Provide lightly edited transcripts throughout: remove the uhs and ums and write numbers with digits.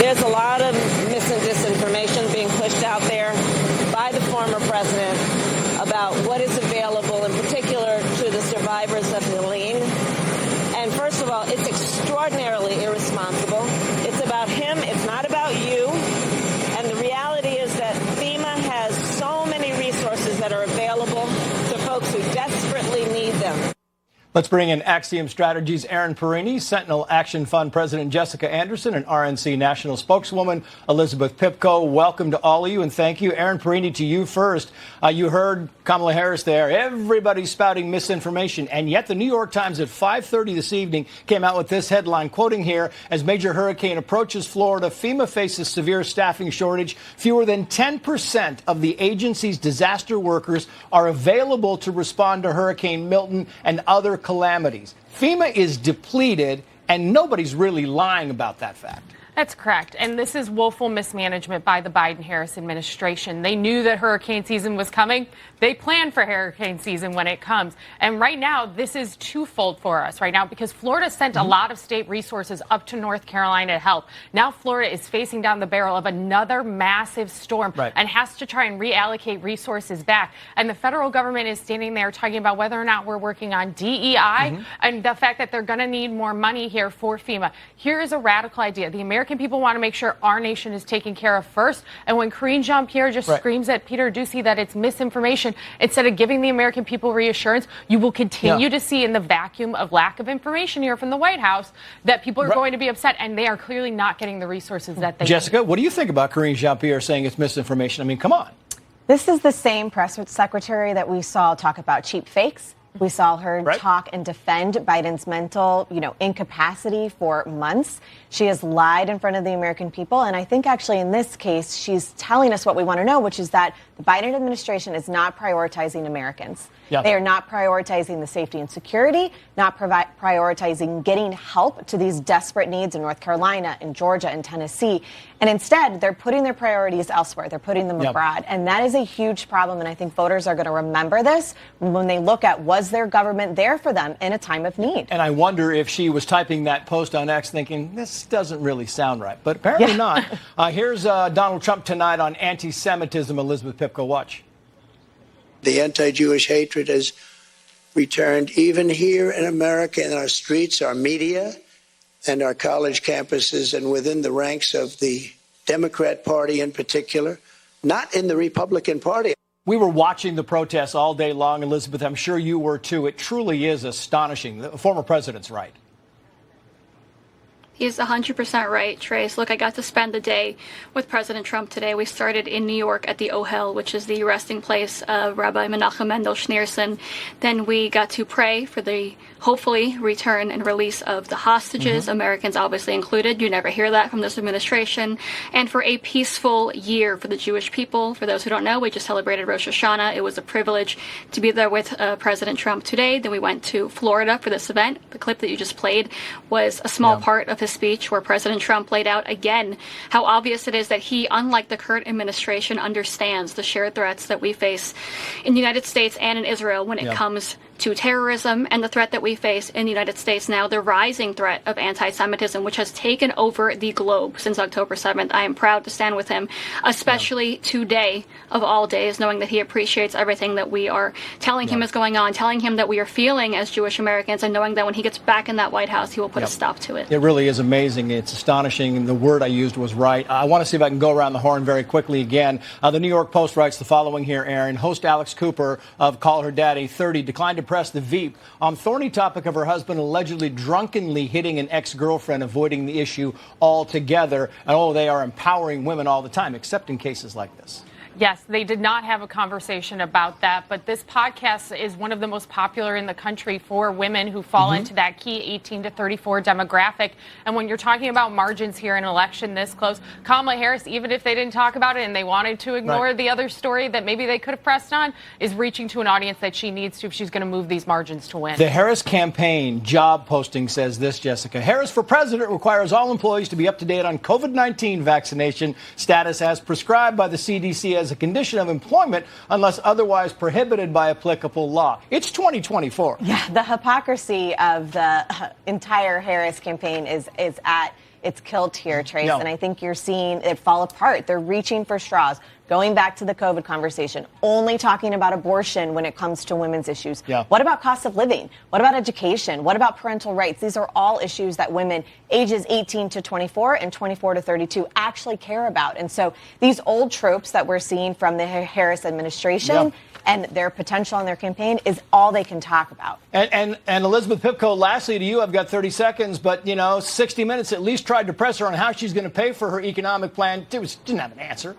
There's a lot of mis and disinformation being pushed out there by the former president about what is available, in particular to the survivors of Helene. And first of all, it's extraordinarily irresponsible. It's about him. It's not about you. And the reality is that FEMA has so many resources that are available to folks who desperately need them. Let's bring in Axiom Strategies' Aaron Perini, Sentinel Action Fund President Jessica Anderson, and RNC National Spokeswoman Elizabeth Pipko. Welcome to all of you, and thank you. Aaron Perini, to you first. You heard Kamala Harris there. Everybody's spouting misinformation, and yet the New York Times at 5:30 this evening came out with this headline, quoting here, as major hurricane approaches Florida, FEMA faces severe staffing shortage. Fewer than 10% of the agency's disaster workers are available to respond to Hurricane Milton and other calamities. FEMA is depleted, and nobody's really lying about that fact. That's correct. And this is woeful mismanagement by the Biden-Harris administration. They knew that hurricane season was coming. They planned for hurricane season when it comes. And right now, this is twofold for us right now because Florida sent a lot of state resources up to North Carolina to help. Now Florida is facing down the barrel of another massive storm and has to try and reallocate resources back. And the federal government is standing there talking about whether or not we're working on DEI and the fact that they're going to need more money here for FEMA. Here is a radical idea. The American people want to make sure our nation is taken care of first. And when Karine Jean-Pierre just screams at Peter Doocy that it's misinformation, instead of giving the American people reassurance, you will continue to see in the vacuum of lack of information here from the White House that people are going to be upset, and they are clearly not getting the resources that they Jessica, need. what do you think about Karine Jean-Pierre saying it's misinformation? I mean, come on. This is the same press secretary that we saw talk about cheap fakes. We saw her talk and defend Biden's mental, incapacity for months. She has lied in front of the American people. And I think actually in this case, she's telling us what we want to know, which is that the Biden administration is not prioritizing Americans. They are not prioritizing the safety and security, not prioritizing getting help to these desperate needs in North Carolina, in Georgia, and Tennessee. And instead, they're putting their priorities elsewhere. They're putting them abroad. And that is a huge problem. And I think voters are going to remember this when they look at, was their government there for them in a time of need? And I wonder if she was typing that post on X thinking, this doesn't really sound right. But apparently not. Here's Donald Trump tonight on anti-Semitism. Elizabeth Pipko, watch. The anti-Jewish hatred has returned even here in America, in our streets, our media, and our college campuses, and within the ranks of the Democrat Party in particular, not in the Republican Party. We were watching the protests all day long, Elizabeth. I'm sure you were, too. It truly is astonishing. The former president's right. He's 100% right, Trace. Look, I got to spend the day with President Trump today. We started in New York at the Ohel, which is the resting place of Rabbi Menachem Mendel Schneerson. Then we got to pray for the, hopefully, return and release of the hostages, Americans obviously included. You never hear that from this administration. And for a peaceful year for the Jewish people. For those who don't know, we just celebrated Rosh Hashanah. It was a privilege to be there with President Trump today. Then we went to Florida for this event. The clip that you just played was a small part of his speech where President Trump laid out again how obvious it is that he, unlike the current administration, understands the shared threats that we face in the United States and in Israel when it comes to terrorism and the threat that we face in the United States now, the rising threat of anti-Semitism, which has taken over the globe since October 7th. I am proud to stand with him, especially today of all days, knowing that he appreciates everything that we are telling him is going on, telling him that we are feeling as Jewish Americans, and knowing that when he gets back in that White House, he will put a stop to it. It really is amazing. It's astonishing. The word I used was right. I want to see if I can go around the horn very quickly again. The New York Post writes the following here, Aaron. Host Alex Cooper of Call Her Daddy 30 declined to press the Veep on thorny topic of her husband allegedly drunkenly hitting an ex-girlfriend, avoiding the issue altogether. And they are empowering women all the time, except in cases like this. Yes, they did not have a conversation about that, but this podcast is one of the most popular in the country for women who fall into that key 18 to 34 demographic. And when you're talking about margins here in an election this close, Kamala Harris, even if they didn't talk about it and they wanted to ignore the other story that maybe they could have pressed on, is reaching to an audience that she needs to if she's going to move these margins to win. The Harris campaign job posting says this, Jessica. Harris for president requires all employees to be up to date on COVID-19 vaccination status as prescribed by the CDC as a condition of employment unless otherwise prohibited by applicable law. It's 2024. Yeah, the hypocrisy of the entire Harris campaign is it's killed here, Trace. No. And I think you're seeing it fall apart. They're reaching for straws. Going back to the COVID conversation, only talking about abortion when it comes to women's issues. Yeah. What about cost of living? What about education? What about parental rights? These are all issues that women ages 18 to 24 and 24 to 32 actually care about. And so these old tropes that we're seeing from the Harris administration and their potential on their campaign is all they can talk about. And Elizabeth Pipko, lastly to you, I've got 30 seconds, but, 60 Minutes at least tried to press her on how she's going to pay for her economic plan. Didn't have an answer.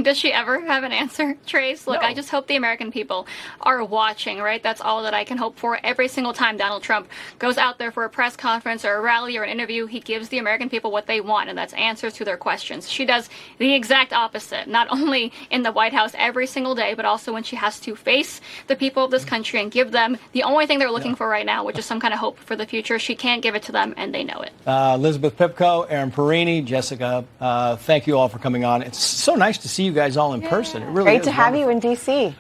Does she ever have an answer, Trace? Look, No. I just hope the American people are watching, right? That's all that I can hope for. Every single time Donald Trump goes out there for a press conference or a rally or an interview, he gives the American people what they want, and that's answers to their questions. She does the exact opposite, not only in the White House every single day, but also when she has to face the people of this country and give them the only thing they're looking for right now, which is some kind of hope for the future. She can't give it to them, and they know it. Elizabeth Pipko, Aaron Perini, Jessica, thank you all for coming on. It's so nice to see you guys all in person. It really Great is to have wonderful. you in D.C.